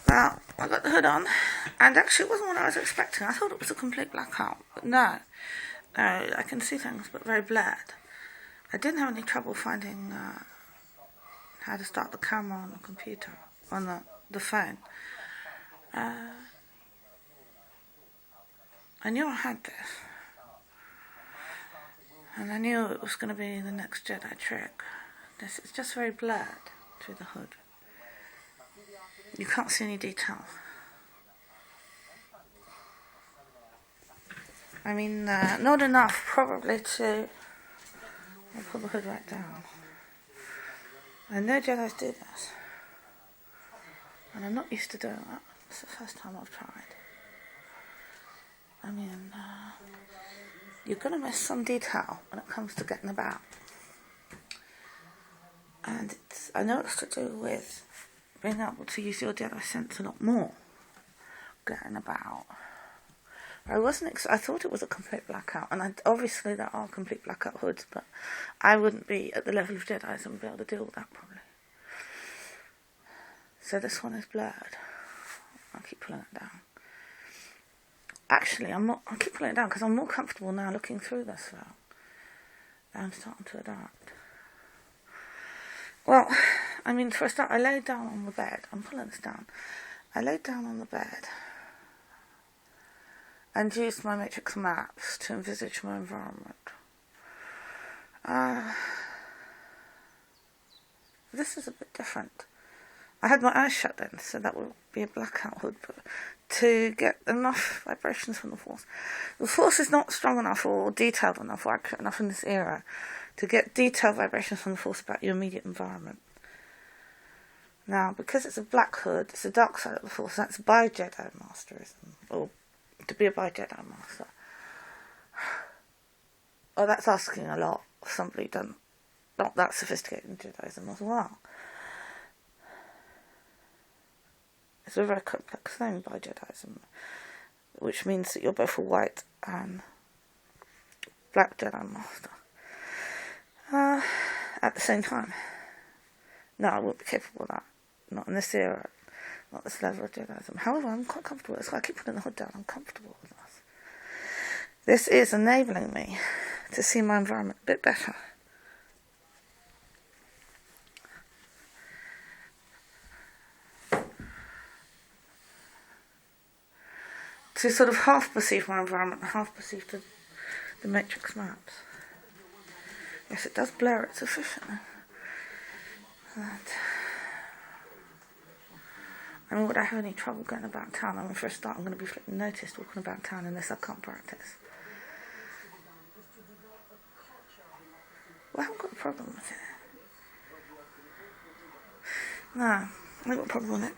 Well, I got the hood on, and actually it wasn't what I was expecting. I thought it was a complete blackout, but no. I can see things, but very blurred. I didn't have any trouble finding how to start the camera on the computer, on the phone. I knew I had this, and I knew it was going to be the next Jedi trick. This is just very blurred through the hood. You can't see any detail. I mean, not enough probably to... I'll pull the hood right down. I know Jedi's do this, and I'm not used to doing that. It's the first time I've tried. I mean, you're going to miss some detail when it comes to getting about. And I know it's to do with being able to use your Jedi sense a lot more, getting about. I thought it was a complete blackout, and obviously there are complete blackout hoods, but I wouldn't be at the level of Jedi's and be able to deal with that probably. So this one is blurred. I'll keep pulling it down. Actually, I'll keep pulling it down because I'm more comfortable now looking through this film. I'm starting to adapt. Well, I mean, for a start, I laid down on the bed. I'm pulling this down. I laid down on the bed and used my matrix maps to envisage my environment. This is a bit different. I had my eyes shut then, so that would be a blackout hood, but to get enough vibrations from the Force. The Force is not strong enough or detailed enough or accurate enough in this era to get detailed vibrations from the Force about your immediate environment. Now, because it's a black hood, it's the dark side of the Force, that's by Jedi Masterism, or to be a by Jedi Master. Oh, that's asking a lot of somebody done not that sophisticated in Jediism as well. It's a very complex thing by Jediism, which means that you're both a white and black Jedi Master at the same time. No, I wouldn't be capable of that. Not in this era, not this level of Jediism. However, I'm quite comfortable. That's why I keep putting the hood down. I'm comfortable with this. This is enabling me to see my environment a bit better. To sort of half perceive my environment, half perceive the matrix maps. Yes, it does blur it sufficiently. I mean, would I have any trouble going about town? I mean, for a start, I'm going to be flipping noticed walking about town unless I can't practice. Well, I haven't got a problem with it. No, I haven't got a problem with it.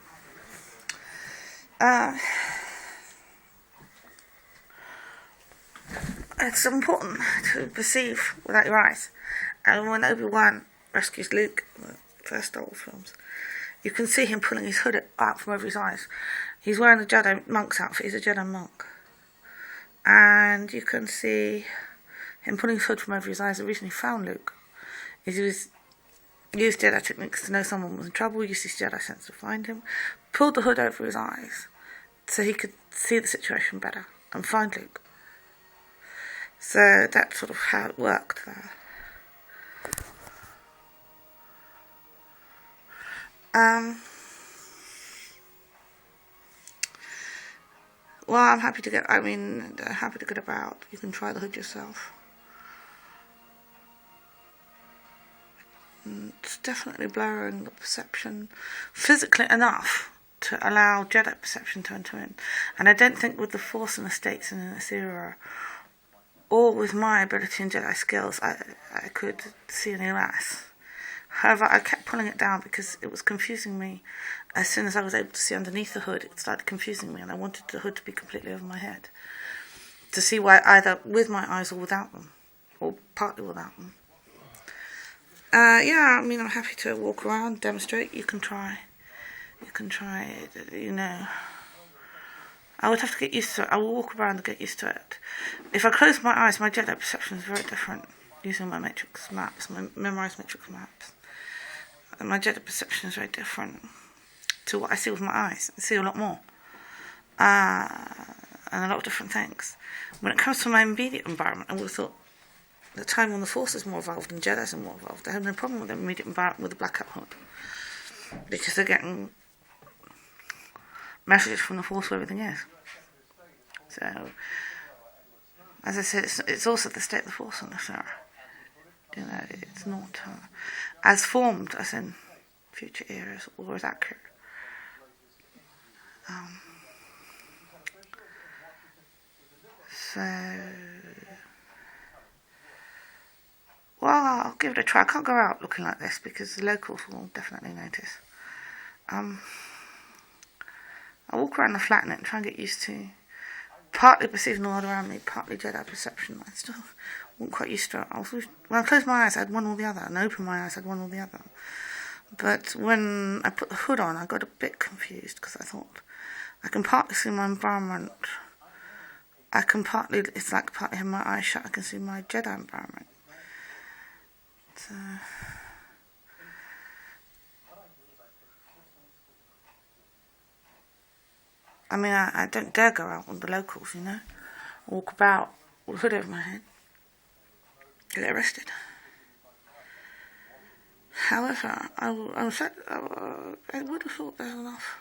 It's important to perceive without your eyes. And when Obi-Wan rescues Luke in the first Star Wars films, you can see him pulling his hood out from over his eyes. He's wearing the Jedi monk's outfit. He's a Jedi monk. And you can see him pulling his hood from over his eyes. The reason he found Luke is he used Jedi techniques to know someone was in trouble, used his Jedi sense to find him, pulled the hood over his eyes so he could see the situation better and find Luke. So that's sort of how it worked there. Well, I'm happy to get about. You can try the hood yourself. It's definitely blurring the perception physically enough to allow Jedi perception to enter in. And I don't think with the Force and the States in this era, or with my ability and Jedi skills, I could see any less. However, I kept pulling it down because it was confusing me. As soon as I was able to see underneath the hood, it started confusing me, and I wanted the hood to be completely over my head to see why, either with my eyes or without them, or partly without them. Yeah, I mean, I'm happy to walk around, demonstrate. You can try it, you know. I would have to get used to it. I will walk around and get used to it. If I close my eyes, my Jedi perception is very different using my matrix maps, my memorized matrix maps. And my Jedi perception is very different to what I see with my eyes. I see a lot more. And a lot of different things. When it comes to my immediate environment, I would have thought the time when the Force is more evolved and Jedi's are more evolved. I have no problem with the immediate environment with the Black Hat hood, because they're getting messages from the Force where everything is. So, as I said, it's also the state of the Force on the show. It's not as formed as in future eras or as accurate. Well, I'll give it a try. I can't go out looking like this because the locals will definitely notice. I walk around the flat and try and get used to partly perceiving the world around me, partly Jedi perception. I still wasn't quite used to it. When I closed my eyes, I had one or the other, and I opened my eyes, I had one or the other. But when I put the hood on, I got a bit confused because I thought I can partly see my environment. It's like partly have my eyes shut, I can see my Jedi environment. So, I mean, I don't dare go out with the locals, walk about with a hood over my head, get arrested. However, I would have thought there's enough.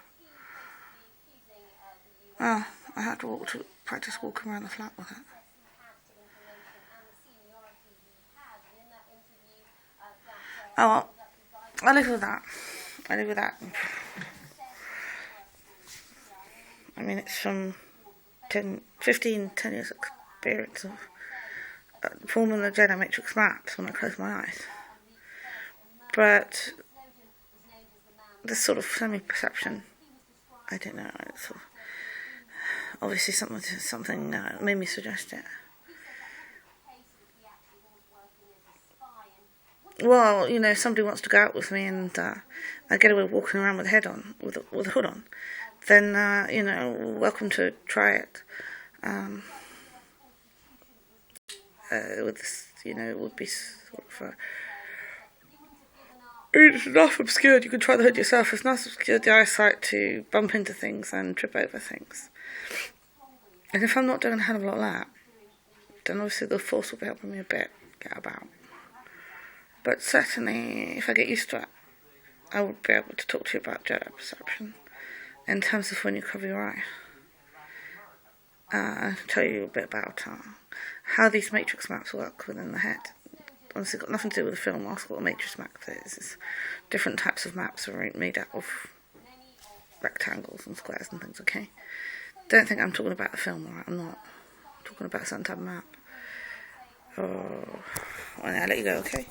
I had to practice walking around the flat with it. Oh, well, I live with that. I mean, it's from 10 years experience of forming the Jedi Matrix maps when I close my eyes. But this sort of semi-perception, I don't know, it's sort of, obviously something made me suggest it. Well, if somebody wants to go out with me and I get away walking around with a head on, with a hood on, then, welcome to try it. With this, it would be sort of it's enough obscured, you can try the hood yourself, it's enough obscured the eyesight to bump into things and trip over things. And if I'm not doing a hell of a lot of that, then obviously the Force will be helping me a bit get about. But certainly, if I get used to it, I would be able to talk to you about Jedi perception in terms of when you cover your eye. I can tell you a bit about how these matrix maps work within the head. Honestly, got nothing to do with the film. Ask what a matrix map is. It's different types of maps are made out of rectangles and squares and things, okay? Don't think I'm talking about the film, alright? I'm not. I'm talking about some type of map. Oh, well, I'll let you go, okay?